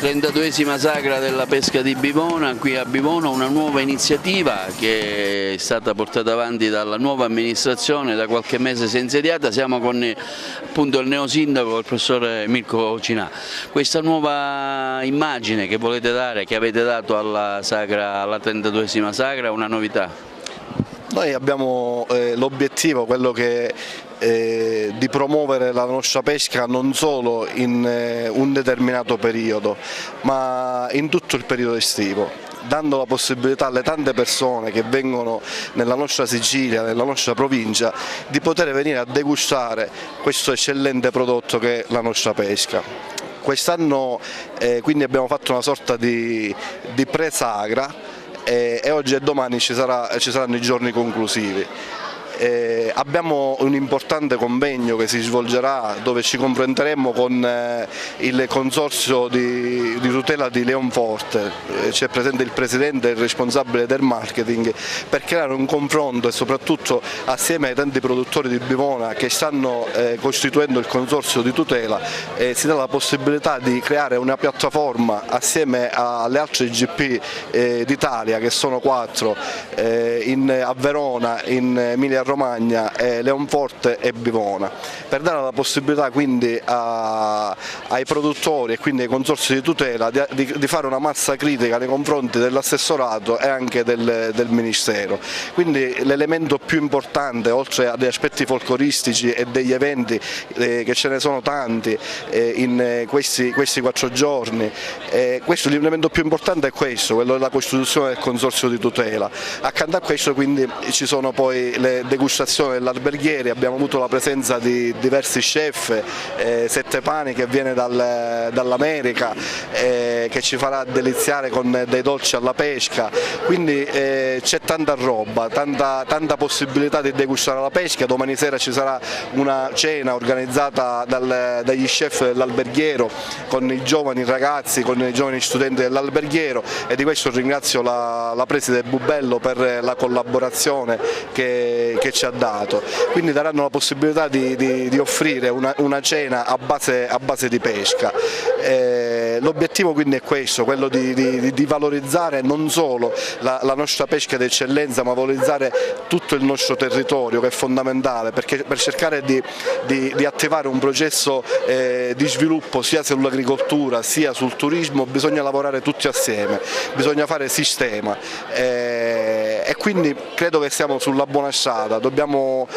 32esima sagra della pesca di Bivona, qui a Bivona una nuova iniziativa che è stata portata avanti dalla nuova amministrazione, da qualche mese si è insediata. Siamo con appunto il neosindaco, il professore Mirko Cinà. Questa nuova immagine che volete dare, che avete dato alla 32esima sagra, è una novità? Noi abbiamo l'obiettivo, quello di promuovere la nostra pesca non solo in un determinato periodo, ma in tutto il periodo estivo, dando la possibilità alle tante persone che vengono nella nostra Sicilia, nella nostra provincia, di poter venire a degustare questo eccellente prodotto che è la nostra pesca. Quest'anno quindi abbiamo fatto una sorta di pre-sagra e oggi e domani ci saranno i giorni conclusivi. Abbiamo un importante convegno che si svolgerà dove ci confronteremo con il consorzio di tutela di Leonforte, c'è presente il presidente e il responsabile del marketing, per creare un confronto e soprattutto assieme ai tanti produttori di Bivona che stanno costituendo il consorzio di tutela si dà la possibilità di creare una piattaforma assieme alle altre IGP d'Italia, che sono 4 a Verona, in Emilia Romagna, Leonforte e Bivona, per dare la possibilità quindi ai produttori e quindi ai consorzi di tutela di fare una massa critica nei confronti dell'assessorato e anche del Ministero. Quindi l'elemento più importante, oltre agli aspetti folcloristici e degli eventi che ce ne sono tanti in questi 4 giorni, l'elemento più importante è questo, quello della costituzione del consorzio di tutela. Accanto a questo quindi ci sono poi le degustazione dell'alberghieri, abbiamo avuto la presenza di diversi chef, Sette Pani che viene dall'America, che ci farà deliziare con dei dolci alla pesca, quindi c'è tanta roba, tanta possibilità di degustare la pesca. Domani sera ci sarà una cena organizzata dagli chef dell'alberghiero con i giovani ragazzi, con i giovani studenti dell'alberghiero, e di questo ringrazio la preside Bubello per la collaborazione che ci ha dato. Quindi daranno la possibilità di offrire una cena a base di pesca. L'obiettivo quindi è questo, quello di valorizzare non solo la nostra pesca d'eccellenza, ma valorizzare tutto il nostro territorio, che è fondamentale, perché per cercare di attivare un processo di sviluppo sia sull'agricoltura sia sul turismo bisogna lavorare tutti assieme, bisogna fare sistema, e quindi credo che siamo sulla buona strada. Dobbiamo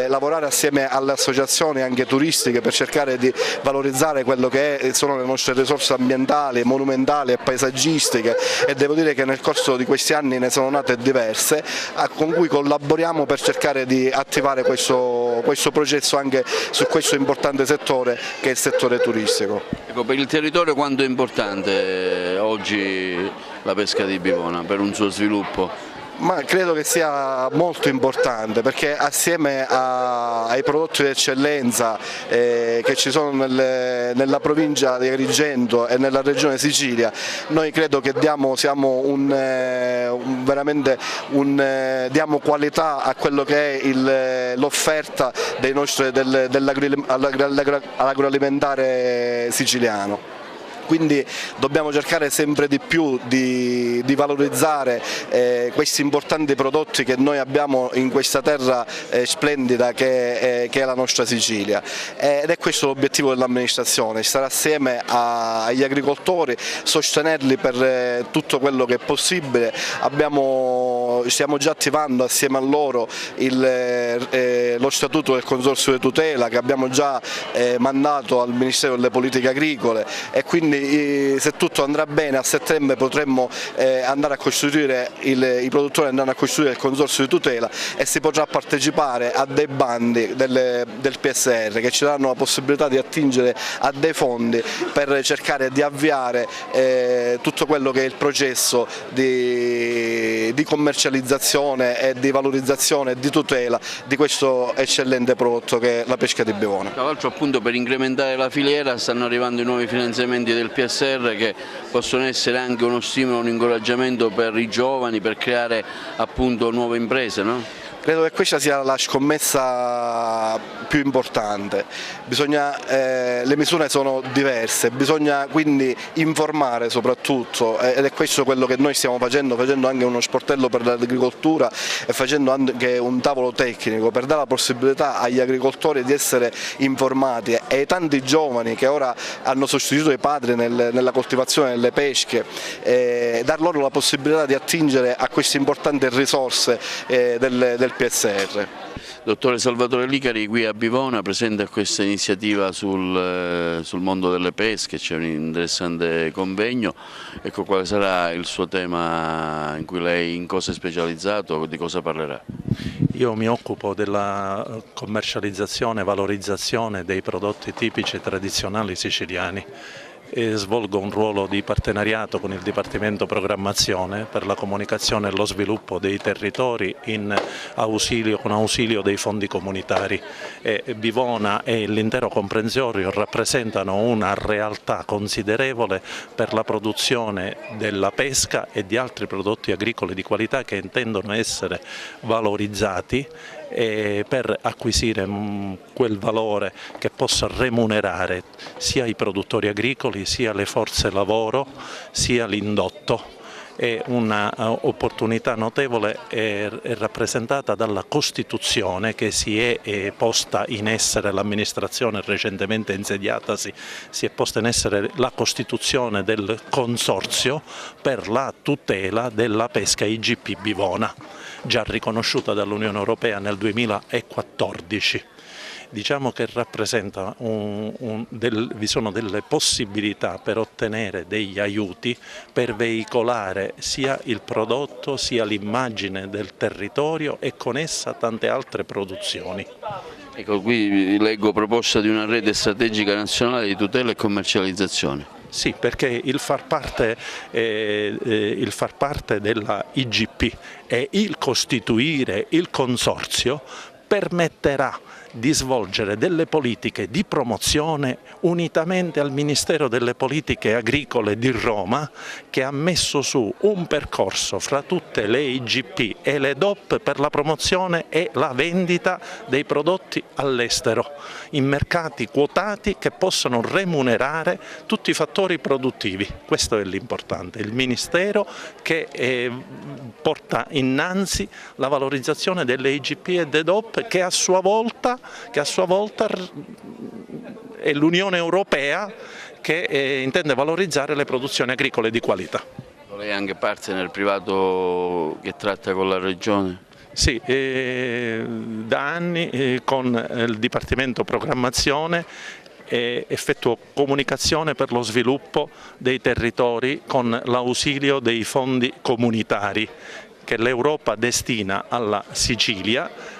lavorare assieme alle associazioni anche turistiche per cercare di valorizzare quello che sono le nostre risorse ambientali, monumentali e paesaggistiche, e devo dire che nel corso di questi anni ne sono nate diverse con cui collaboriamo per cercare di attivare questo processo anche su questo importante settore che è il settore turistico. Ecco, per il territorio quanto è importante oggi la pesca di Bivona per un suo sviluppo? Ma credo che sia molto importante, perché assieme ai prodotti d'eccellenza che ci sono nella provincia di Agrigento e nella regione Sicilia, noi credo che diamo qualità a quello che è l'offerta dell'agroalimentare siciliano. Quindi dobbiamo cercare sempre di più di valorizzare questi importanti prodotti che noi abbiamo in questa terra splendida che è la nostra Sicilia, ed è questo l'obiettivo dell'amministrazione: stare assieme agli agricoltori, sostenerli per tutto quello che è possibile. Stiamo già attivando assieme a loro lo statuto del consorzio di tutela, che abbiamo già mandato al Ministero delle Politiche Agricole, e quindi se tutto andrà bene a settembre potremmo andare a costituire, i produttori andranno a costituire il consorzio di tutela e si potrà partecipare a dei bandi del PSR che ci daranno la possibilità di attingere a dei fondi per cercare di avviare tutto quello che è il processo di commercializzazione e di valorizzazione e di tutela di questo eccellente prodotto che è la pesca di Bivona. Tra l'altro, appunto, per incrementare la filiera stanno arrivando i nuovi finanziamenti del PSR che possono essere anche uno stimolo, un incoraggiamento per i giovani, per creare appunto nuove imprese, no? Credo che questa sia la scommessa più importante. Le misure sono diverse, bisogna quindi informare soprattutto, ed è questo quello che noi stiamo facendo anche uno sportello per l'agricoltura e facendo anche un tavolo tecnico per dare la possibilità agli agricoltori di essere informati e ai tanti giovani che ora hanno sostituito i padri nella coltivazione delle pesche, dar loro la possibilità di attingere a queste importanti risorse del PSR. Dottore Salvatore Licari, qui a Bivona, presente a questa iniziativa sul mondo delle pesche, c'è un interessante convegno. Ecco, quale sarà il suo tema in cui lei in cosa è specializzato, di cosa parlerà? Io mi occupo della commercializzazione e valorizzazione dei prodotti tipici e tradizionali siciliani e svolgo un ruolo di partenariato con il Dipartimento Programmazione per la comunicazione e lo sviluppo dei territori con ausilio dei fondi comunitari. Bivona e l'intero comprensorio rappresentano una realtà considerevole per la produzione della pesca e di altri prodotti agricoli di qualità che intendono essere valorizzati per acquisire quel valore che possa remunerare sia i produttori agricoli, sia le forze lavoro, sia l'indotto. È un'opportunità notevole è rappresentata dalla Costituzione che si è posta in essere, l'amministrazione recentemente insediatasi, si è posta in essere la Costituzione del Consorzio per la tutela della pesca IGP Bivona, già riconosciuta dall'Unione Europea nel 2014. Diciamo che rappresenta vi sono delle possibilità per ottenere degli aiuti per veicolare sia il prodotto sia l'immagine del territorio e con essa tante altre produzioni. Ecco, qui leggo proposta di una rete strategica nazionale di tutela e commercializzazione. Sì, perché il far parte della IGP e il costituire il consorzio permetterà di svolgere delle politiche di promozione unitamente al Ministero delle Politiche Agricole di Roma, che ha messo su un percorso fra tutte le IGP e le DOP per la promozione e la vendita dei prodotti all'estero in mercati quotati che possano remunerare tutti i fattori produttivi. Questo è l'importante, il Ministero che porta innanzi la valorizzazione delle IGP e dei DOP che a sua volta è l'Unione Europea che intende valorizzare le produzioni agricole di qualità. Lei è anche partner privato che tratta con la Regione? Sì, da anni con il Dipartimento Programmazione effettuo comunicazione per lo sviluppo dei territori con l'ausilio dei fondi comunitari che l'Europa destina alla Sicilia.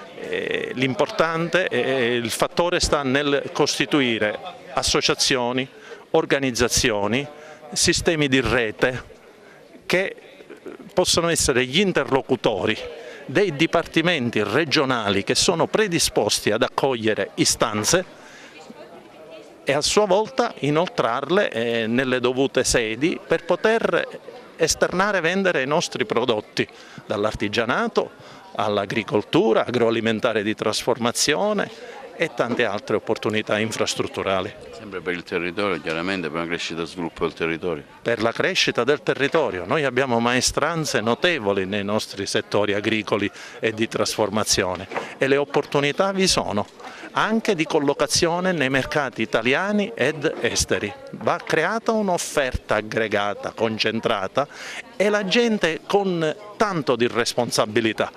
L'importante, il fattore sta nel costituire associazioni, organizzazioni, sistemi di rete che possono essere gli interlocutori dei dipartimenti regionali che sono predisposti ad accogliere istanze e a sua volta inoltrarle nelle dovute sedi per poter esternare e vendere i nostri prodotti, dall'artigianato all'agricoltura, agroalimentare di trasformazione e tante altre opportunità infrastrutturali. Sempre per il territorio, chiaramente per una crescita e sviluppo del territorio. Per la crescita del territorio, noi abbiamo maestranze notevoli nei nostri settori agricoli e di trasformazione e le opportunità vi sono, anche di collocazione nei mercati italiani ed esteri. Va creata un'offerta aggregata, concentrata e la gente con tanto di responsabilità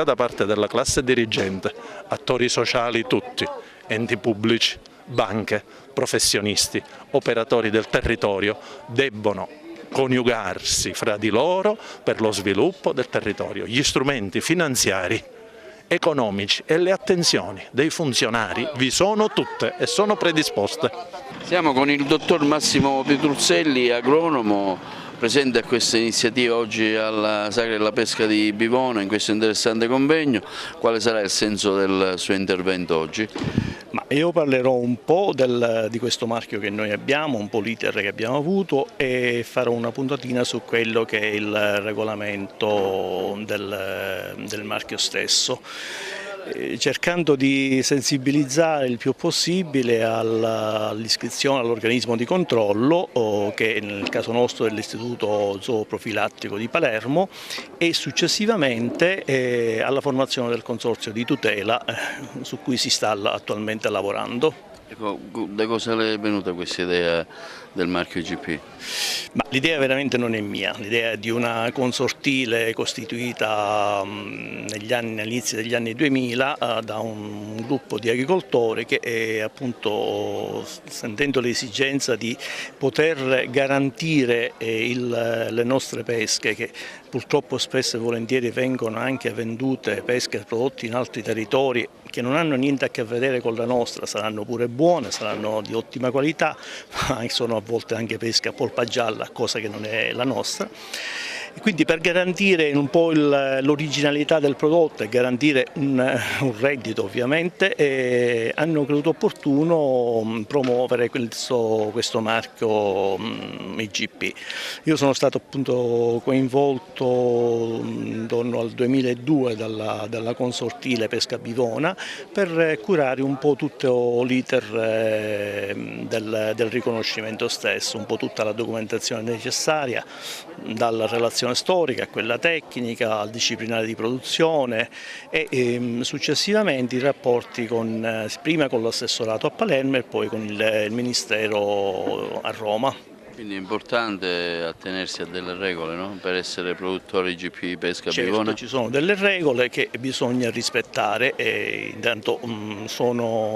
da parte della classe dirigente, attori sociali tutti, enti pubblici, banche, professionisti, operatori del territorio, debbono coniugarsi fra di loro per lo sviluppo del territorio. Gli strumenti finanziari, economici e le attenzioni dei funzionari vi sono tutte e sono predisposte. Siamo con il dottor Massimo Petruzzelli, agronomo, presente a questa iniziativa oggi alla Sagra della Pesca di Bivona in questo interessante convegno. Quale sarà il senso del suo intervento oggi? Io parlerò un po' di questo marchio che noi abbiamo, un po' l'iter che abbiamo avuto e farò una puntatina su quello che è il regolamento del marchio stesso. cercando di sensibilizzare il più possibile all'iscrizione all'organismo di controllo, che nel caso nostro è l'Istituto Zooprofilattico di Palermo, e successivamente alla formazione del consorzio di tutela su cui si sta attualmente lavorando. Ecco, da cosa le è venuta questa idea del marchio IGP? L'idea veramente non è mia, l'idea è di una consortile costituita all'inizio degli anni 2000 da un gruppo di agricoltori che appunto, sentendo l'esigenza di poter garantire le nostre pesche, che purtroppo spesso e volentieri vengono anche vendute pesche prodotte in altri territori che non hanno niente a che vedere con la nostra, saranno pure buone, saranno di ottima qualità, ma sono a volte anche pesche a polpa gialla, cosa che non è la nostra. E quindi per garantire un po' l'originalità del prodotto e garantire un reddito ovviamente, hanno creduto opportuno promuovere questo marchio IGP. Io sono stato appunto coinvolto intorno al 2002 dalla consortile Pesca Bivona per curare un po' tutto l'iter del riconoscimento stesso, un po' tutta la documentazione necessaria, dalla relazione storica a quella tecnica, al disciplinare di produzione e successivamente i rapporti prima con l'assessorato a Palermo e poi con il Ministero a Roma. Quindi è importante attenersi a delle regole, no? Per essere produttori IGP Pesca Bivona? Certo, ci sono delle regole che bisogna rispettare e intanto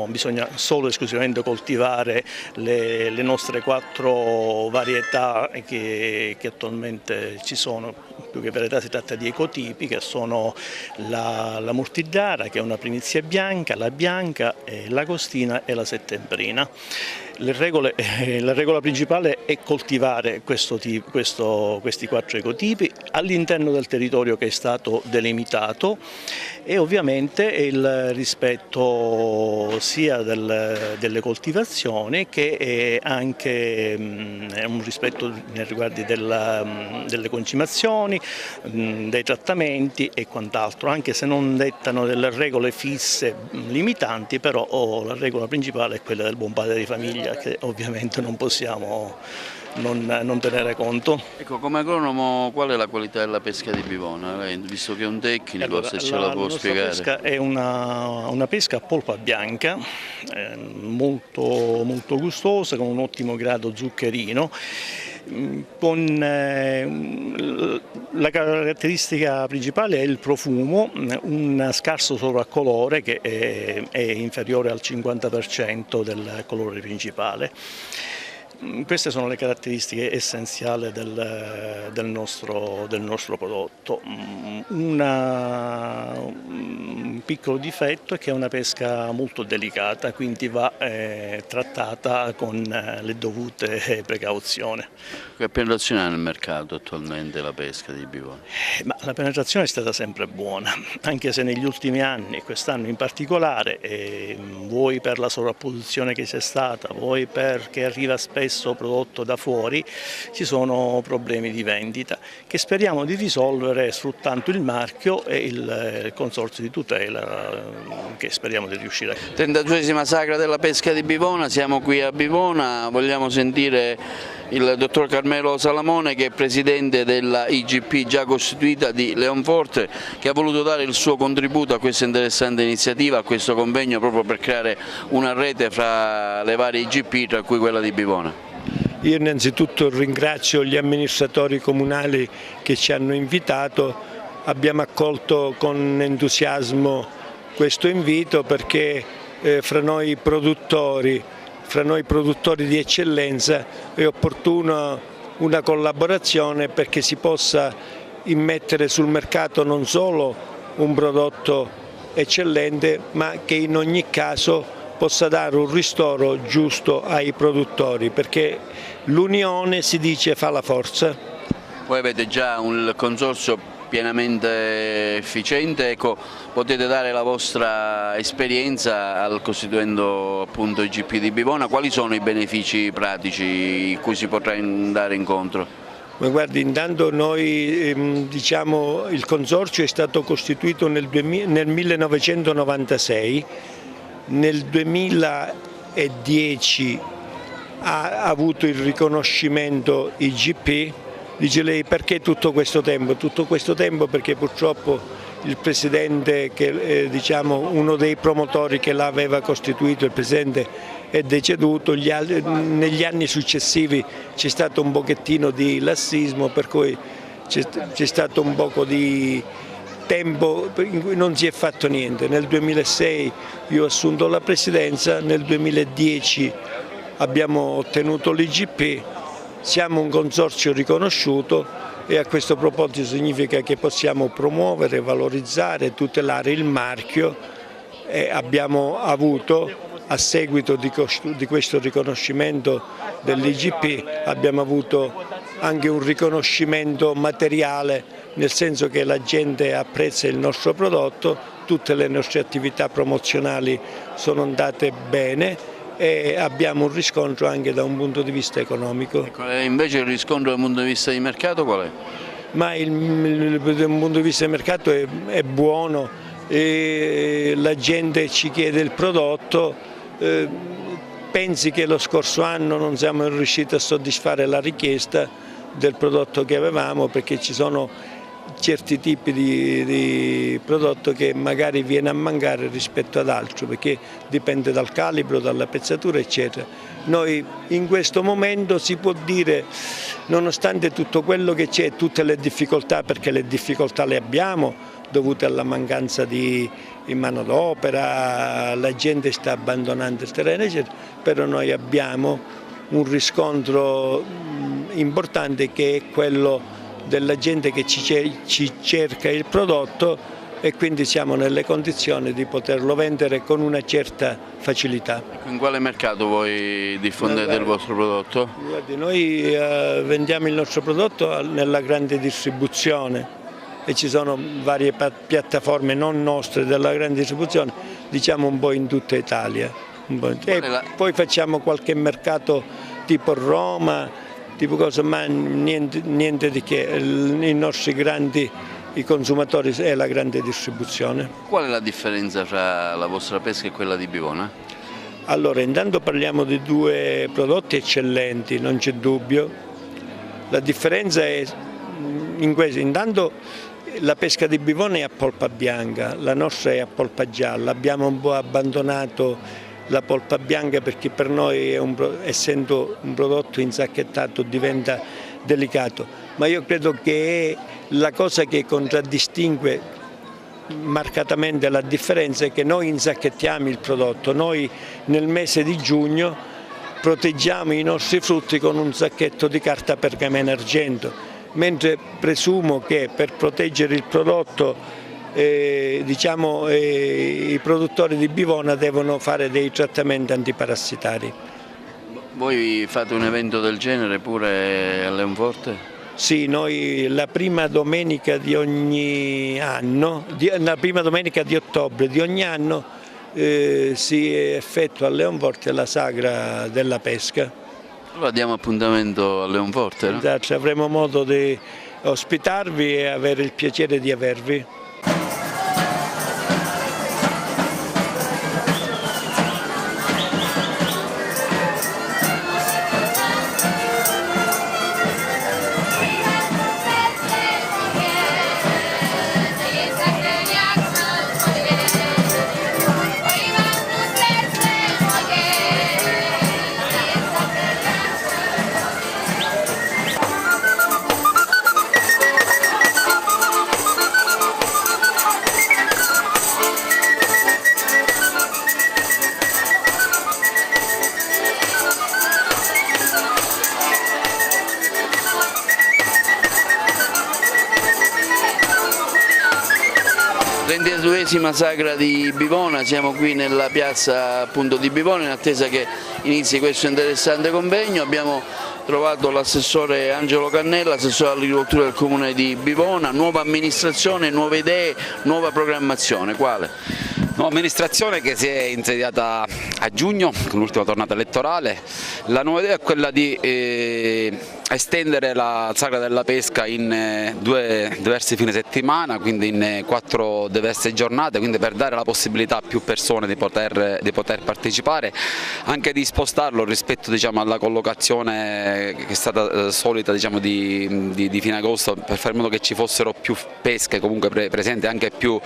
bisogna solo e esclusivamente coltivare le nostre 4 varietà che attualmente ci sono. Più che varietà si tratta di ecotipi, che sono la Murtidara, che è una primizia bianca, la bianca, l'agostina e la settembrina. La regola principale è coltivare questi 4 ecotipi all'interno del territorio che è stato delimitato e ovviamente il rispetto sia delle coltivazioni che anche un rispetto nei riguardi delle concimazioni, dei trattamenti e quant'altro, anche se non dettano delle regole fisse limitanti, però la regola principale è quella del buon padre di famiglia, che ovviamente non possiamo non tenere conto. Ecco, come agronomo qual è la qualità della pesca di Bivona? Lei, visto che è un tecnico, allora, se ce la può spiegare. La pesca è una pesca a polpa bianca, molto, molto gustosa, con un ottimo grado zuccherino. La caratteristica principale è il profumo, un scarso sovraccolore che è inferiore al 50% del colore principale. Queste sono le caratteristiche essenziali del nostro prodotto. Un piccolo difetto è che è una pesca molto delicata, quindi va trattata con le dovute precauzioni. Che penetrazione ha nel mercato attualmente la pesca di Bivona? La penetrazione è stata sempre buona, anche se negli ultimi anni, e quest'anno in particolare, vuoi per la sovrapposizione che c'è stata, vuoi perché arriva spesso prodotto da fuori, ci sono problemi di vendita che speriamo di risolvere sfruttando il marchio e il consorzio di tutela che speriamo di riuscire a... 32esima sagra della pesca di Bivona, siamo qui a Bivona, vogliamo sentire il dottor Carmelo Salamone, che è presidente della IGP già costituita di Leonforte, che ha voluto dare il suo contributo a questa interessante iniziativa, a questo convegno, proprio per creare una rete fra le varie IGP, tra cui quella di Bivona. Io innanzitutto ringrazio gli amministratori comunali che ci hanno invitato, abbiamo accolto con entusiasmo questo invito perché fra noi produttori di eccellenza è opportuna una collaborazione perché si possa immettere sul mercato non solo un prodotto eccellente, ma che in ogni caso possa dare un ristoro giusto ai produttori, perché l'unione, si dice, fa la forza. Voi avete già un consorzio pienamente efficiente, ecco, potete dare la vostra esperienza al costituendo appunto IGP di Bivona, quali sono i benefici pratici cui si potrà andare incontro? Ma guardi, intanto noi diciamo, il consorzio è stato costituito nel 1996, nel 2010 ha avuto il riconoscimento IGP. Dice lei perché tutto questo tempo? Tutto questo tempo perché purtroppo il presidente, diciamo, uno dei promotori che l'aveva costituito, il presidente è deceduto, negli anni successivi c'è stato un pochettino di lassismo, per cui c'è stato un poco di tempo in cui non si è fatto niente. Nel 2006 io ho assunto la presidenza, nel 2010 abbiamo ottenuto l'IGP, siamo un consorzio riconosciuto e a questo proposito significa che possiamo promuovere, valorizzare, tutelare il marchio e abbiamo avuto, a seguito di questo riconoscimento dell'IGP, abbiamo avuto anche un riconoscimento materiale, nel senso che la gente apprezza il nostro prodotto, tutte le nostre attività promozionali sono andate bene e abbiamo un riscontro anche da un punto di vista economico. Invece il riscontro dal punto di vista di mercato qual è? Ma da un punto di vista di mercato è buono, e la gente ci chiede il prodotto, pensi che lo scorso anno non siamo riusciti a soddisfare la richiesta del prodotto che avevamo, perché ci sono certi tipi di prodotto che magari viene a mancare rispetto ad altro, perché dipende dal calibro, dalla pezzatura eccetera. Noi in questo momento si può dire, nonostante tutto quello che c'è, tutte le difficoltà, perché le difficoltà le abbiamo dovute alla mancanza di manodopera, la gente sta abbandonando il terreno eccetera, però noi abbiamo un riscontro importante che è quello della gente che ci cerca il prodotto e quindi siamo nelle condizioni di poterlo vendere con una certa facilità. In quale mercato voi diffondete il vostro prodotto? Guardi, noi vendiamo il nostro prodotto nella grande distribuzione e ci sono varie piattaforme non nostre della grande distribuzione, diciamo un po' in tutta Italia. E poi facciamo qualche mercato tipo Roma, tipo cosa, ma niente di che, i nostri grandi consumatori è la grande distribuzione. Qual è la differenza tra la vostra pesca e quella di Bivona? Allora, intanto parliamo di due prodotti eccellenti, non c'è dubbio. La differenza è in questo, intanto la pesca di Bivona è a polpa bianca, la nostra è a polpa gialla, abbiamo un po' abbandonato la polpa bianca perché per noi, essendo un prodotto insacchettato, diventa delicato, ma io credo che la cosa che contraddistingue marcatamente la differenza è che noi insacchettiamo il prodotto, noi nel mese di giugno proteggiamo i nostri frutti con un sacchetto di carta pergamena argento, mentre presumo che per proteggere il prodotto i produttori di Bivona devono fare dei trattamenti antiparassitari. Voi fate un evento del genere pure a Leonforte? Sì, noi la prima domenica di ogni anno, la prima domenica di ottobre di ogni anno si effettua a Leonforte la sagra della pesca. Allora diamo appuntamento a Leonforte, no? Esatto, avremo modo di ospitarvi e avere il piacere di avervi. Sagra di Bivona, siamo qui nella piazza appunto di Bivona in attesa che inizi questo interessante convegno. Abbiamo trovato l'assessore Angelo Cannella, assessore all'agricoltura del comune di Bivona. Nuova amministrazione, nuove idee, nuova programmazione, quale? Nuova amministrazione che si è insediata a giugno con l'ultima tornata elettorale. La nuova idea è quella di estendere la sagra della pesca in due diversi fine settimana, quindi in 4 diverse giornate, quindi per dare la possibilità a più persone di poter partecipare, anche di spostarlo rispetto alla collocazione che è stata solita di fine agosto, per fare in modo che ci fossero più pesche comunque presenti, anche più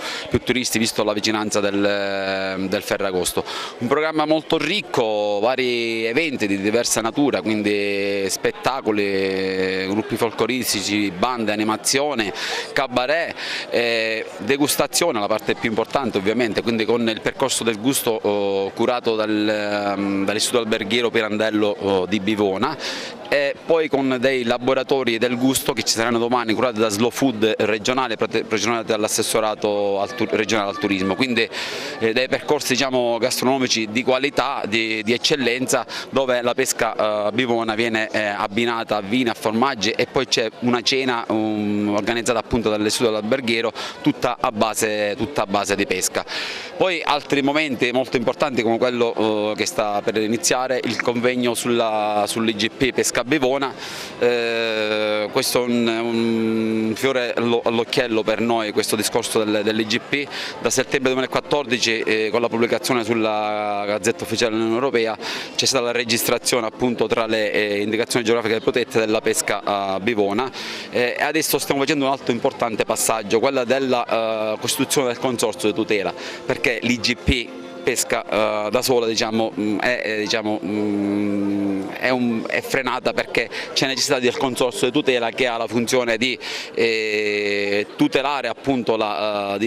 turisti, visto la vicinanza del Ferragosto. Un programma molto ricco, vari eventi di diversa natura, quindi spettacoli, gruppi folcloristici, bande, animazione, cabaret, degustazione, la parte più importante ovviamente, quindi con il percorso del gusto curato dall'Istituto Alberghiero Pirandello di Bivona, e poi con dei laboratori del gusto che ci saranno domani, curati da Slow Food regionale, proporzionati dall'assessorato regionale al turismo, quindi dei percorsi gastronomici di qualità, di eccellenza, dove la pesca bivona viene abbinata a vini, a formaggi, e poi c'è una cena organizzata appunto dall'Istituto Alberghiero, tutta a base di pesca. Poi altri momenti molto importanti, come quello che sta per iniziare, il convegno sull'IGP Pesca Bivona. Questo è un fiore all'occhiello per noi, questo discorso dell'IGP. Da settembre 2014 con la pubblicazione sulla Gazzetta Ufficiale dell'Unione Europea c'è stata la registrazione appunto tra le indicazioni geografiche protette della pesca bivona, e adesso stiamo facendo un altro importante passaggio, quella della costituzione del consorzio di tutela, perché l'IGP pesca da sola è frenata, perché c'è necessità del consorzio di tutela che ha la funzione di tutelare appunto la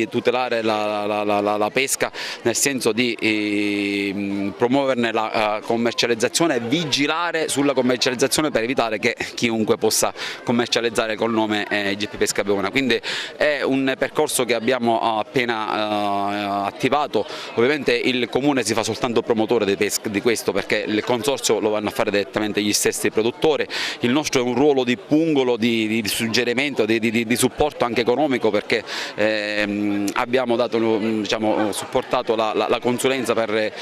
pesca, nel senso di promuoverne la commercializzazione e vigilare sulla commercializzazione per evitare che chiunque possa commercializzare col nome IGP Pesca Bivona. Quindi è un percorso che abbiamo appena attivato. Ovviamente il Comune si fa soltanto promotore di questo, perché il consorzio lo vanno a fare direttamente gli stessi produttori. Il nostro è un ruolo di pungolo, di suggerimento, di supporto anche economico, perché abbiamo supportato la consulenza per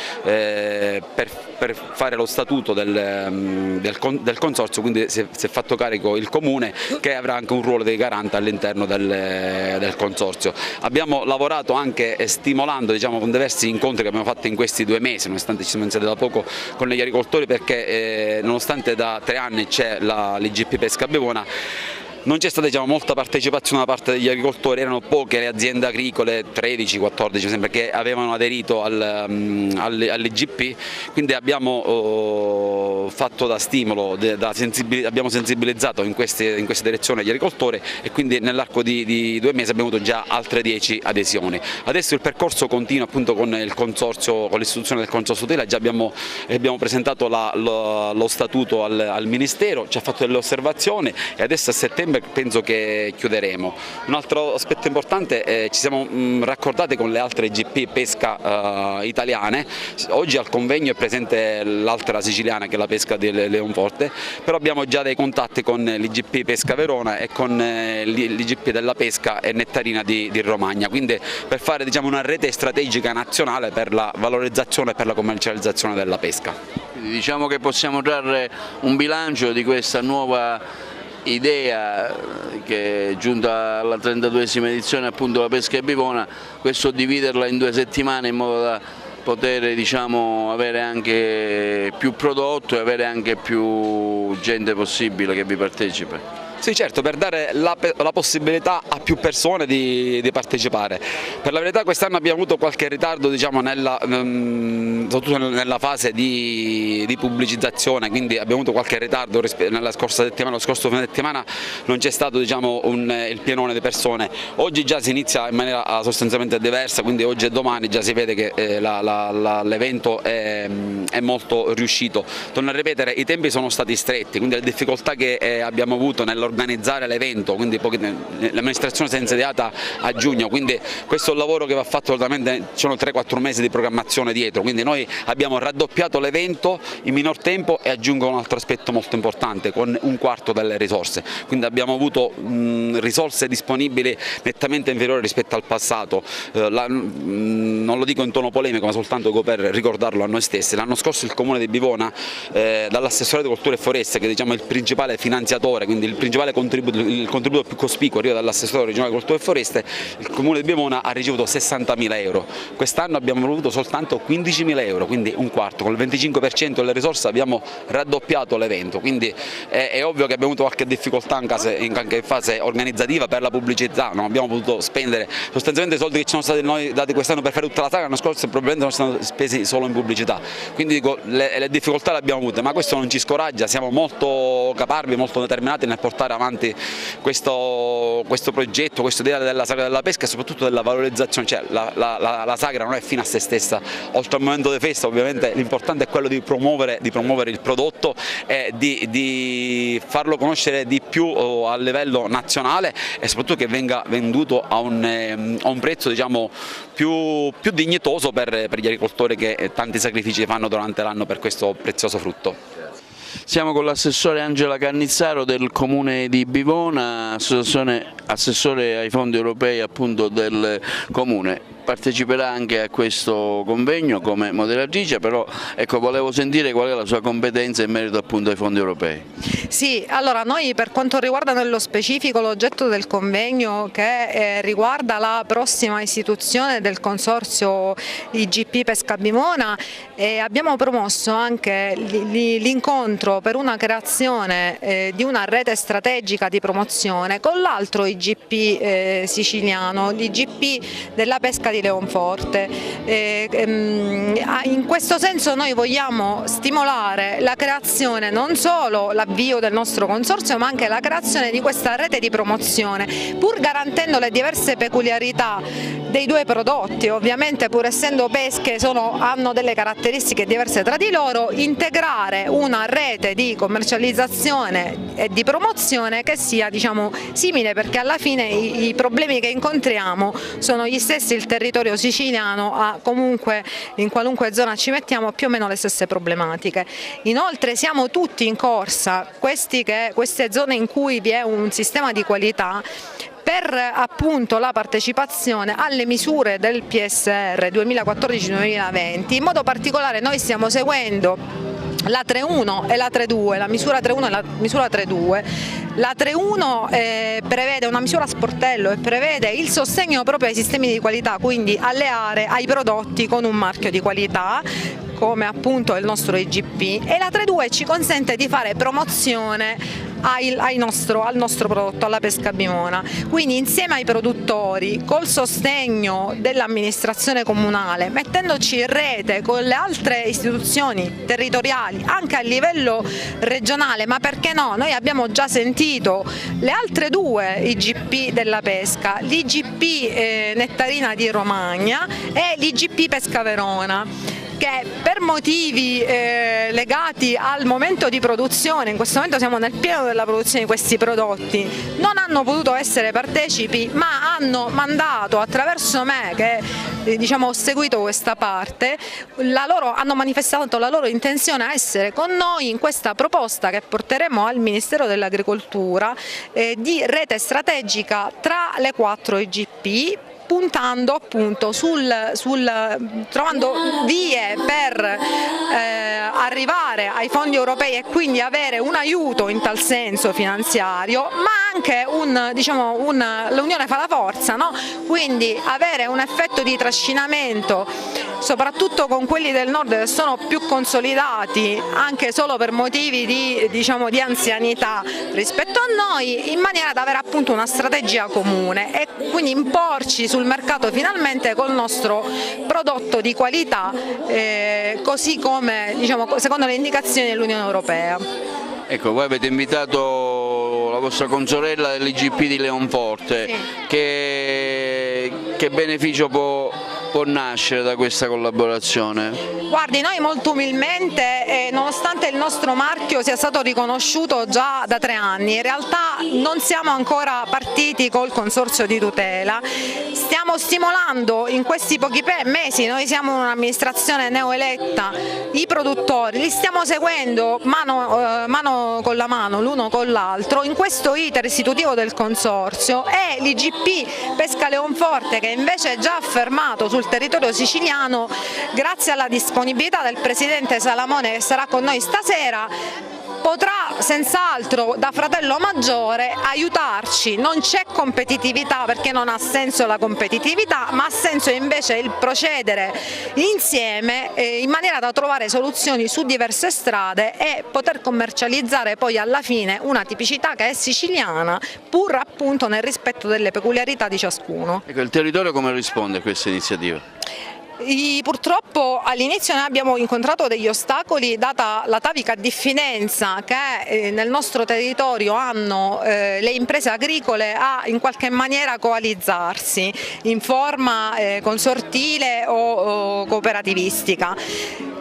fare lo statuto del consorzio, quindi si è fatto carico il Comune, che avrà anche un ruolo di garante all'interno del consorzio. Abbiamo lavorato anche stimolando con diversi incontri che abbiamo fatto in questi 2 mesi, nonostante ci siamo iniziati da poco, con gli agricoltori, perché nonostante da 3 anni c'è l'IGP Pesca Bivona, non c'è stata molta partecipazione da parte degli agricoltori, erano poche le aziende agricole, 13-14 sempre, che avevano aderito all'IGP, quindi abbiamo fatto da stimolo, abbiamo sensibilizzato in queste direzioni gli agricoltori, e quindi nell'arco di 2 mesi abbiamo avuto già altre 10 adesioni. Adesso il percorso continua appunto con il consorzio, con l'istituzione del consorzio tutela. Già abbiamo presentato lo statuto al Ministero, ci ha fatto delle osservazioni, e adesso a settembre penso che chiuderemo. Un altro aspetto importante, ci siamo raccordati con le altre IGP pesca italiane. Oggi al convegno è presente l'altra siciliana, che è la pesca di Leonforte, però abbiamo già dei contatti con l'IGP Pesca Verona e con l'IGP della pesca e Nettarina di Romagna, quindi per fare una rete strategica nazionale per la valorizzazione e per la commercializzazione della pesca. Diciamo che possiamo trarre un bilancio di questa nuova idea che è giunta alla 32esima edizione appunto della pesca bivona, questo dividerla in 2 settimane in modo da poter avere anche più prodotto e avere anche più gente possibile che vi partecipa. Sì, certo, per dare la possibilità a più persone di partecipare. Per la verità quest'anno abbiamo avuto qualche ritardo soprattutto nella fase di pubblicizzazione, quindi abbiamo avuto qualche ritardo nella scorsa settimana. Lo scorso fine settimana non c'è stato il pienone di persone. Oggi già si inizia in maniera sostanzialmente diversa, quindi oggi e domani già si vede che l'evento è molto riuscito. Torno a ripetere, i tempi sono stati stretti, quindi le difficoltà che abbiamo avuto nell'organizzare l'evento, quindi l'amministrazione si è insediata a giugno, quindi questo è un lavoro che va fatto assolutamente, ci sono 3-4 mesi di programmazione dietro, quindi noi abbiamo raddoppiato l'evento in minor tempo e aggiungo un altro aspetto molto importante, con un quarto delle risorse, quindi abbiamo avuto risorse disponibili nettamente inferiori rispetto al passato, non lo dico in tono polemico ma soltanto per ricordarlo a noi stessi. L'anno scorso il Comune di Bivona, dall'assessore Cultura e Foreste, che diciamo è il principale finanziatore, quindi il principale contributo più cospicuo arriva dall'assessore regionale Cultura e Foreste, il Comune di Bivona ha ricevuto 60.000 euro, quest'anno abbiamo avuto soltanto 15.000 euro, quindi un quarto, con il 25% delle risorse abbiamo raddoppiato l'evento, quindi è ovvio che abbiamo avuto qualche difficoltà anche in fase organizzativa per la pubblicità, non abbiamo potuto spendere sostanzialmente i soldi che ci sono stati noi dati quest'anno per fare tutta la saga, l'anno scorso probabilmente sono stati spesi solo in pubblicità, quindi dico, le difficoltà le abbiamo avute, ma questo non ci scoraggia, siamo molto caparbi, molto determinati nel portare avanti questo progetto, questa idea della sagra della pesca e soprattutto della valorizzazione, cioè la sagra non è fine a se stessa, oltre al momento di festa ovviamente l'importante è quello di promuovere il prodotto e di farlo conoscere di più a livello nazionale e soprattutto che venga venduto a un prezzo diciamo più dignitoso per gli agricoltori che tanti sacrifici fanno durante l'anno per questo prezioso frutto. Siamo con l'assessore Angela Cannizzaro del Comune di Bivona, assessore ai fondi europei appunto del Comune. Parteciperà anche a questo convegno come moderatrice, però ecco, volevo sentire qual è la sua competenza in merito appunto ai fondi europei. Sì, allora noi per quanto riguarda nello specifico l'oggetto del convegno che riguarda la prossima istituzione del consorzio IGP Pesca Bivona, abbiamo promosso anche l'incontro per una creazione di una rete strategica di promozione con l'altro IGP siciliano, l'IGP della pesca di Leonforte. In questo senso noi vogliamo stimolare la creazione, non solo l'avvio del nostro consorzio, ma anche la creazione di questa rete di promozione, pur garantendo le diverse peculiarità dei due prodotti, ovviamente pur essendo pesche hanno delle caratteristiche diverse tra di loro, integrare una rete di commercializzazione e di promozione che sia diciamo simile, perché alla fine i problemi che incontriamo sono gli stessi, il territorio siciliano ha comunque in qualunque zona ci mettiamo più o meno le stesse problematiche. Inoltre siamo tutti in corsa, queste zone in cui vi è un sistema di qualità, per appunto la partecipazione alle misure del PSR 2014-2020, in modo particolare noi stiamo seguendo la 3.1 e la 3.2, la misura 3.1 e la misura 3.2. La 3.1 prevede una misura a sportello e prevede il sostegno proprio ai sistemi di qualità, quindi alle aree, ai prodotti con un marchio di qualità, come appunto il nostro IGP, e la 3.2 ci consente di fare promozione al nostro prodotto, alla pesca bivona. Quindi insieme ai produttori, col sostegno dell'amministrazione comunale, mettendoci in rete con le altre istituzioni territoriali, anche a livello regionale, ma perché no, noi abbiamo già sentito le altre due IGP della pesca, l'IGP Nettarina di Romagna e l'IGP Pesca Verona, che per motivi legati al momento di produzione, in questo momento siamo nel pieno della produzione di questi prodotti, non hanno potuto essere partecipi, ma hanno mandato attraverso me, che diciamo ho seguito questa parte, hanno manifestato la loro intenzione a essere con noi in questa proposta che porteremo al Ministero dell'Agricoltura di rete strategica tra le 4 IGP, puntando appunto trovando vie per arrivare ai fondi europei e quindi avere un aiuto in tal senso finanziario, ma anche l'unione fa la forza, no? Quindi avere un effetto di trascinamento soprattutto con quelli del nord che sono più consolidati anche solo per motivi di anzianità rispetto a noi, in maniera da avere appunto una strategia comune e quindi imporci sul mercato finalmente col nostro prodotto di qualità, così come secondo le indicazioni dell'Unione Europea. Ecco, voi avete invitato la vostra consorella dell'IGP di Leonforte, sì. Che beneficio può può nascere da questa collaborazione? Guardi, noi molto umilmente, nonostante il nostro marchio sia stato riconosciuto già da 3 anni, in realtà non siamo ancora partiti col consorzio di tutela, stiamo stimolando in questi pochi mesi, noi siamo un'amministrazione neoeletta, i produttori, li stiamo seguendo mano con la mano, l'uno con l'altro, in questo iter istitutivo del consorzio, e l'IGP Pesca Leonforte, che invece è già affermato sul territorio siciliano, grazie alla disponibilità del Presidente Salamone che sarà con noi stasera, potrà senz'altro da fratello maggiore aiutarci. Non c'è competitività perché non ha senso la competitività, ma ha senso invece il procedere insieme in maniera da trovare soluzioni su diverse strade e poter commercializzare poi alla fine una tipicità che è siciliana, pur appunto nel rispetto delle peculiarità di ciascuno. Ecco, il territorio come risponde a questa iniziativa? Purtroppo all'inizio noi abbiamo incontrato degli ostacoli data l'atavica diffidenza che nel nostro territorio hanno le imprese agricole a in qualche maniera coalizzarsi in forma consortile o cooperativistica.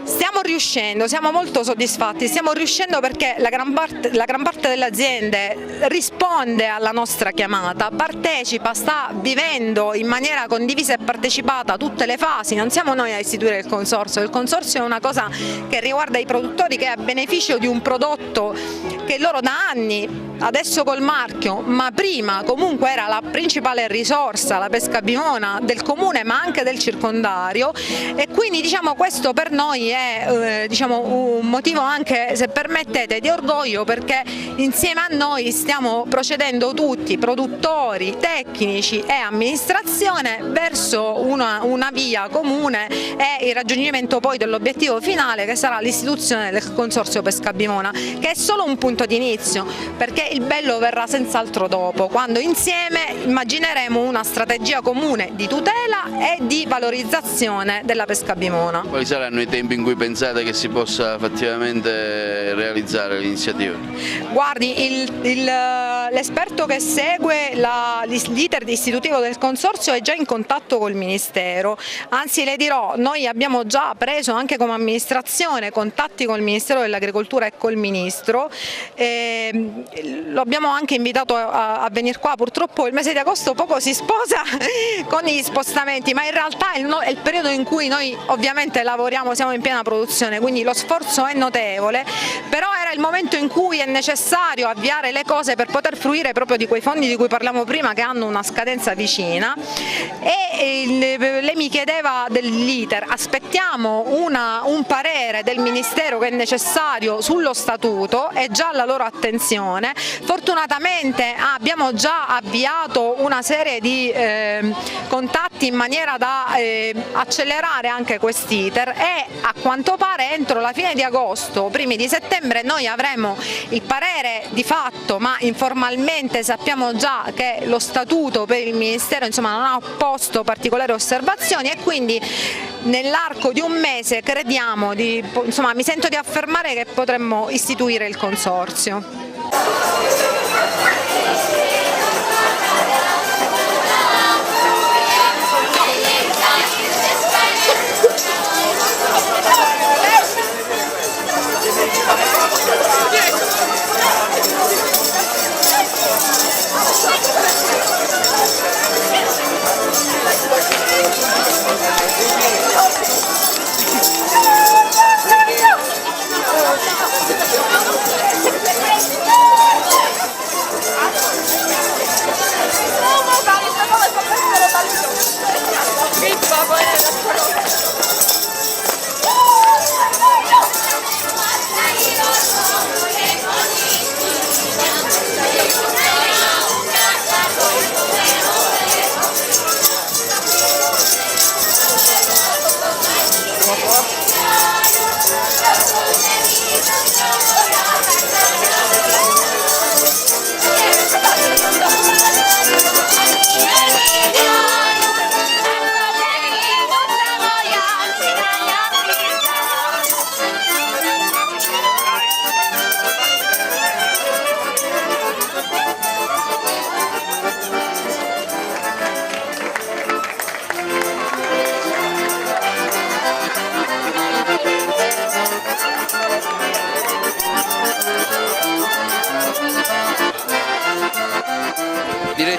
Stiamo riuscendo, siamo molto soddisfatti, stiamo riuscendo perché la gran parte delle aziende risponde alla nostra chiamata, partecipa, sta vivendo in maniera condivisa e partecipata tutte le fasi. Non siamo noi a istituire il consorzio è una cosa che riguarda i produttori, che è a beneficio di un prodotto che loro da anni, adesso col marchio, ma prima comunque era la principale risorsa, la pesca bimona del comune ma anche del circondario, e quindi diciamo questo per noi è un motivo anche, se permettete, di orgoglio, perché insieme a noi stiamo procedendo tutti, produttori, tecnici e amministrazione, verso una via comune e il raggiungimento poi dell'obiettivo finale, che sarà l'istituzione del consorzio pesca bimona, che è solo un punto di inizio, perché il bello verrà senz'altro dopo, quando insieme immagineremo una strategia comune di tutela e di valorizzazione della pesca bimona. Quali saranno i tempi in cui pensate che si possa effettivamente realizzare l'iniziativa? Guardi, l'esperto che segue l'iter istitutivo del consorzio è già in contatto col Ministero, anzi le dirò, noi abbiamo già preso anche come amministrazione contatti col Ministero dell'Agricoltura e col Ministro, lo abbiamo anche invitato a venire qua. Purtroppo il mese di agosto poco si sposa con gli spostamenti, ma in realtà è il periodo in cui noi ovviamente lavoriamo, siamo in piena produzione, quindi lo sforzo è notevole, però era il momento in cui è necessario avviare le cose per poter fruire proprio di quei fondi di cui parlavamo prima, che hanno una scadenza vicina. E lei mi chiedeva dell'iter, aspettiamo un parere del Ministero che è necessario sullo statuto, è già alla loro attenzione. Fortunatamente abbiamo già avviato una serie di contatti in maniera da accelerare anche quest'iter, e a quanto pare entro la fine di agosto, primi di settembre, noi avremo il parere di fatto, ma informalmente sappiamo già che lo statuto per il Ministero non ha posto particolari osservazioni, e quindi nell'arco di un mese crediamo mi sento di affermare che potremmo istituire il consorzio.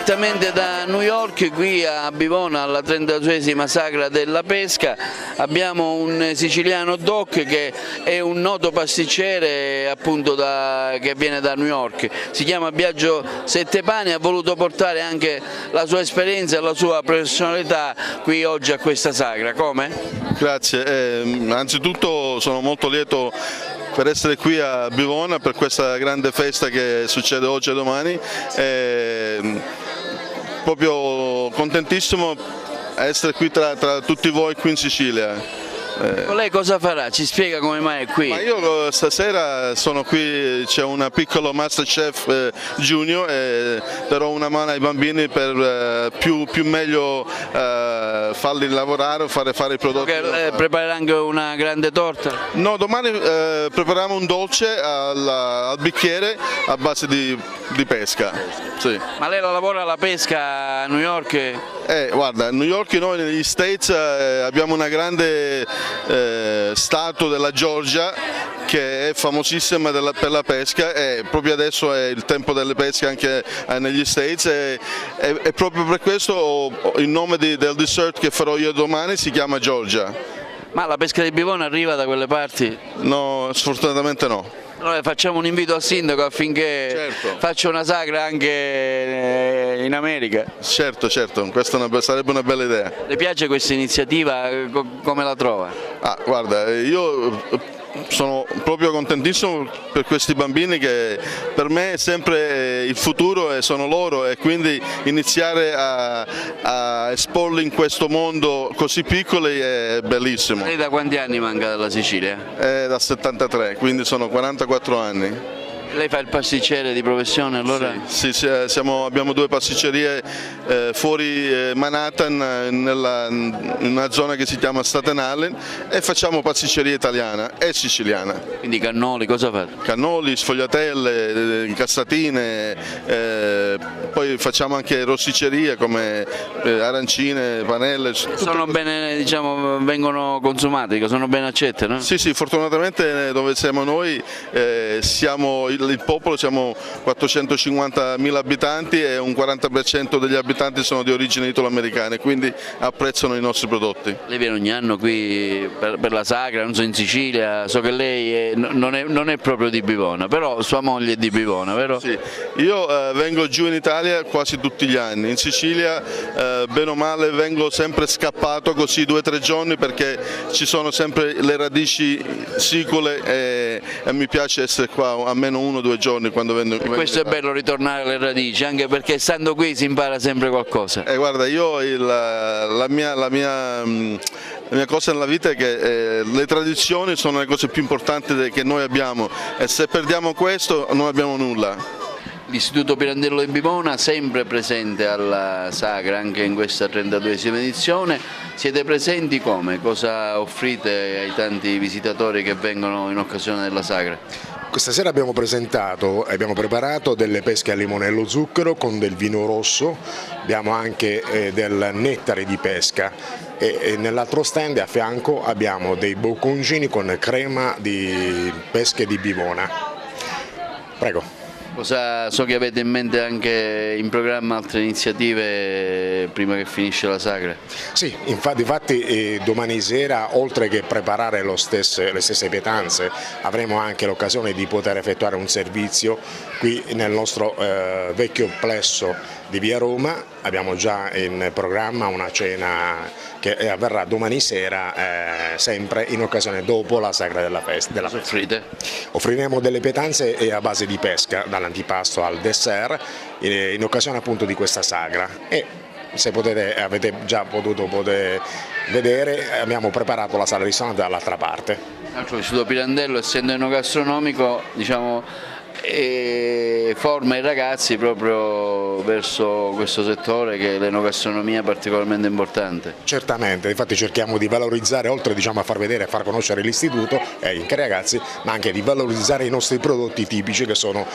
direttamente da New York, qui a Bivona alla 32esima sagra della pesca. Abbiamo un siciliano Doc che è un noto pasticcere appunto che viene da New York, si chiama Biagio Settepani, ha voluto portare anche la sua esperienza e la sua professionalità qui oggi a questa sagra. Come? Grazie, anzitutto sono molto lieto per essere qui a Bivona per questa grande festa che succede oggi e domani, proprio contentissimo a essere qui tra tutti voi qui in Sicilia. Lei cosa farà? Ci spiega come mai è qui? Ma io stasera sono qui, c'è un piccolo Masterchef Junior e darò una mano ai bambini per più meglio farli lavorare, fare i prodotti. Preparerà anche una grande torta? No, domani prepariamo un dolce al bicchiere a base di pesca. Sì. Ma lei lavora la pesca a New York? Guarda, a New York noi negli States abbiamo una grande stato della Georgia che è famosissima per la pesca e proprio adesso è il tempo delle pesche anche negli States e proprio per questo il nome del dessert che farò io domani si chiama Georgia. Ma la pesca di Bivona arriva da quelle parti? No, sfortunatamente no. Allora facciamo un invito al sindaco affinché faccia una sagra anche in America. Certo, questa sarebbe una bella idea. Le piace questa iniziativa? Come la trova? Guarda, io sono proprio contentissimo per questi bambini che per me è sempre il futuro e sono loro e quindi iniziare a esporli in questo mondo così piccoli è bellissimo. Lei da quanti anni manca dalla Sicilia? Da 73, quindi sono 44 anni. Lei fa il pasticcere di professione allora? Sì, abbiamo due pasticcerie fuori Manhattan in una zona che si chiama Staten Island e facciamo pasticceria italiana e siciliana. Quindi cannoli, cosa fate? Cannoli, sfogliatelle, cassatine, poi facciamo anche rossiccerie come arancine, panelle. Sono bene, diciamo, vengono consumate, sono ben accette, no? Sì, fortunatamente dove siamo noi siamo il popolo, siamo 450.000 abitanti e un 40% degli abitanti sono di origine italoamericana, quindi apprezzano i nostri prodotti. Lei viene ogni anno qui per la sagra, non so, in Sicilia, so che lei non è proprio di Bivona, però sua moglie è di Bivona, vero? Sì, io vengo giù in Italia quasi tutti gli anni, in Sicilia bene o male vengo sempre scappato così 2 o 3 giorni perché ci sono sempre le radici sicule e mi piace essere qua almeno 1 o 2 giorni quando vengo. E questo è bello, ritornare alle radici, anche perché stando qui si impara sempre qualcosa. Guarda, io la mia cosa nella vita è che le tradizioni sono le cose più importanti che noi abbiamo e se perdiamo questo non abbiamo nulla. L'Istituto Pirandello di Bivona sempre presente alla sagra, anche in questa 32esima edizione. Siete presenti come? Cosa offrite ai tanti visitatori che vengono in occasione della sagra? Questa sera abbiamo preparato delle pesche al limone e allo zucchero con del vino rosso, abbiamo anche del nettare di pesca e nell'altro stand a fianco abbiamo dei bocconcini con crema di pesche di Bivona. Prego. So che avete in mente anche in programma altre iniziative prima che finisce la sagra? Sì, infatti domani sera oltre che preparare le stesse pietanze avremo anche l'occasione di poter effettuare un servizio qui nel nostro vecchio plesso di Via Roma. Abbiamo già in programma una cena che avverrà domani sera, sempre in occasione dopo la sagra della festa. Offriremo delle pietanze a base di pesca, dall'antipasto al dessert, in occasione appunto di questa sagra. E se avete già potuto vedere, abbiamo preparato la sala ristorante dall'altra parte. L'Istituto Pirandello, essendo enogastronomico, diciamo, forma i ragazzi proprio verso questo settore che è l'enogastronomia particolarmente importante. Certamente, infatti cerchiamo di valorizzare, oltre a far vedere e far conoscere l'istituto e i ragazzi, ma anche di valorizzare i nostri prodotti tipici che sono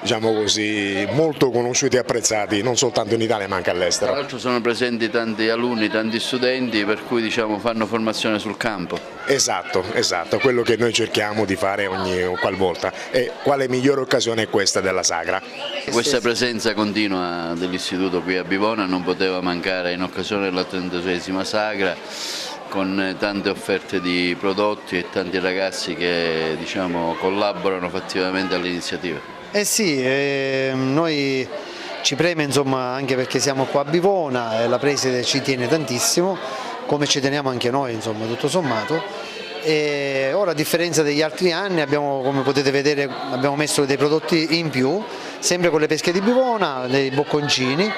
diciamo così, molto conosciuti e apprezzati non soltanto in Italia ma anche all'estero. Tra l'altro sono presenti tanti alunni, tanti studenti, per cui diciamo fanno formazione sul campo. Esatto, quello che noi cerchiamo di fare ogni qualvolta, e quale migliore occasione è questa della Sagra. Questa presenza continua dell'istituto qui a Bivona non poteva mancare in occasione della 32esima Sagra, con tante offerte di prodotti e tanti ragazzi che diciamo collaborano fattivamente all'iniziativa. Sì, noi ci preme insomma, anche perché siamo qua a Bivona e la preside ci tiene tantissimo, come ci teniamo anche noi insomma, tutto sommato. E ora a differenza degli altri anni abbiamo, come potete vedere, abbiamo messo dei prodotti in più, sempre con le pesche di Bivona, dei bocconcini,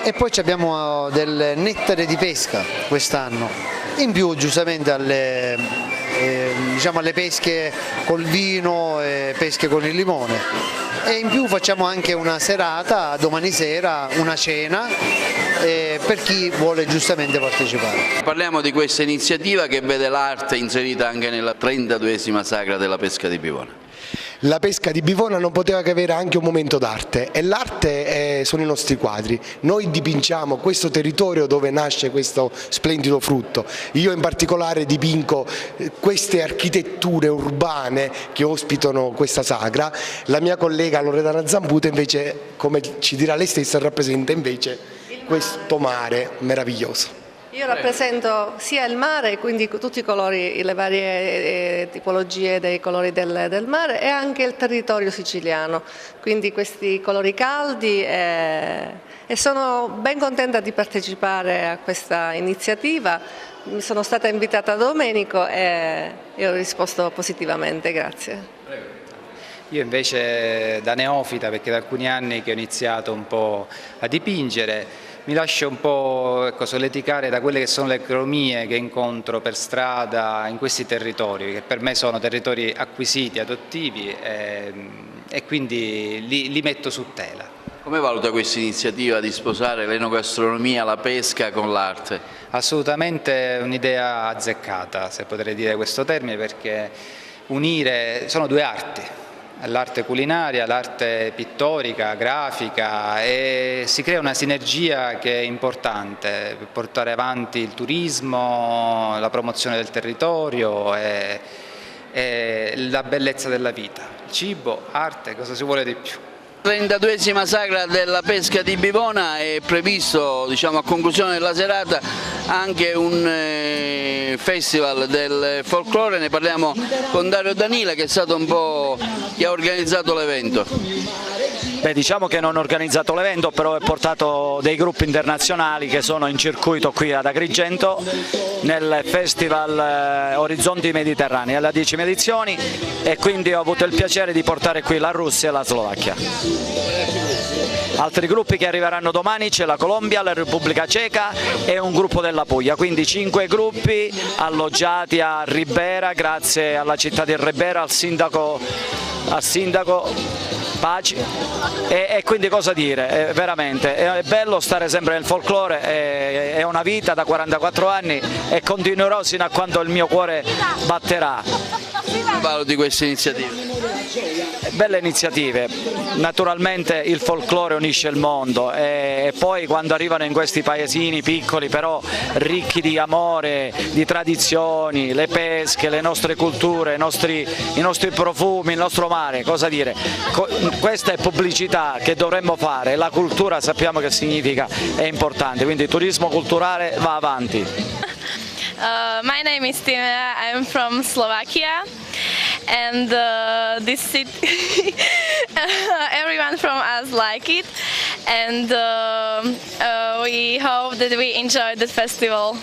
e poi abbiamo del nettare di pesca quest'anno, in più giustamente alle pesche col vino e pesche con il limone, e in più facciamo anche una serata, domani sera, una cena per chi vuole giustamente partecipare. Parliamo di questa iniziativa che vede l'arte inserita anche nella 32esima Sagra della pesca di Bivona. La pesca di Bivona non poteva che avere anche un momento d'arte, e l'arte sono i nostri quadri. Noi dipingiamo questo territorio dove nasce questo splendido frutto. Io in particolare dipingo queste architetture urbane che ospitano questa sagra. La mia collega Loredana Zambuto invece, come ci dirà lei stessa, rappresenta invece questo mare meraviglioso. Io rappresento sia il mare, quindi tutti i colori, le varie tipologie dei colori del mare, e anche il territorio siciliano, quindi questi colori caldi, e sono ben contenta di partecipare a questa iniziativa. Mi sono stata invitata da Domenico e ho risposto positivamente, grazie. Io invece da neofita, perché da alcuni anni che ho iniziato un po' a dipingere, mi lascio un po' solleticare da quelle che sono le cromie che incontro per strada in questi territori, che per me sono territori acquisiti, adottivi, e quindi li metto su tela. Come valuta questa iniziativa di sposare l'enogastronomia, la pesca con l'arte? Assolutamente un'idea azzeccata, se potrei dire questo termine, perché unire sono due arti. L'arte culinaria, l'arte pittorica, grafica, e si crea una sinergia che è importante per portare avanti il turismo, la promozione del territorio e la bellezza della vita. Cibo, arte, cosa si vuole di più? 32esima Sagra della pesca di Bivona, è previsto a conclusione della serata anche un festival del folklore. Ne parliamo con Dario Danile, che è stato un po' chi ha organizzato l'evento. Diciamo che non ho organizzato l'evento, però ho portato dei gruppi internazionali che sono in circuito qui ad Agrigento nel Festival Orizzonti Mediterranei alla 10ª edizione, e quindi ho avuto il piacere di portare qui la Russia e la Slovacchia. Altri gruppi che arriveranno domani: c'è la Colombia, la Repubblica Ceca e un gruppo della Puglia, quindi 5 gruppi alloggiati a Ribera, grazie alla città di Ribera, al sindaco Paci, e quindi cosa dire, veramente è bello stare sempre nel folklore, è una vita da 44 anni e continuerò sino a quando il mio cuore batterà. Valuti queste iniziative? Belle iniziative, naturalmente il folklore unisce il mondo, e poi quando arrivano in questi paesini piccoli però ricchi di amore, di tradizioni, le pesche, le nostre culture, i nostri profumi, il nostro mare, cosa dire, questa è pubblicità che dovremmo fare, la cultura sappiamo che significa, è importante, quindi il turismo culturale va avanti. My name is Tina, I'm from Slovakia, and this city, everyone from us like it, and we hope that we enjoy the festival.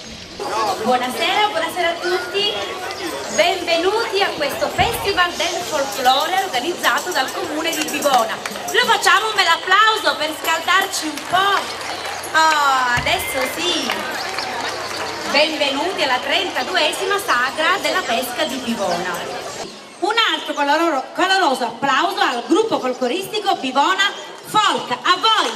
Buonasera a tutti, benvenuti a questo Festival del Folklore organizzato dal Comune di Bivona. Lo facciamo un bel applauso per scaldarci un po'. Oh, adesso sì. Benvenuti alla 32esima Sagra della pesca di Bivona. Un altro caloroso applauso al gruppo folcloristico Bivona Folk. A voi!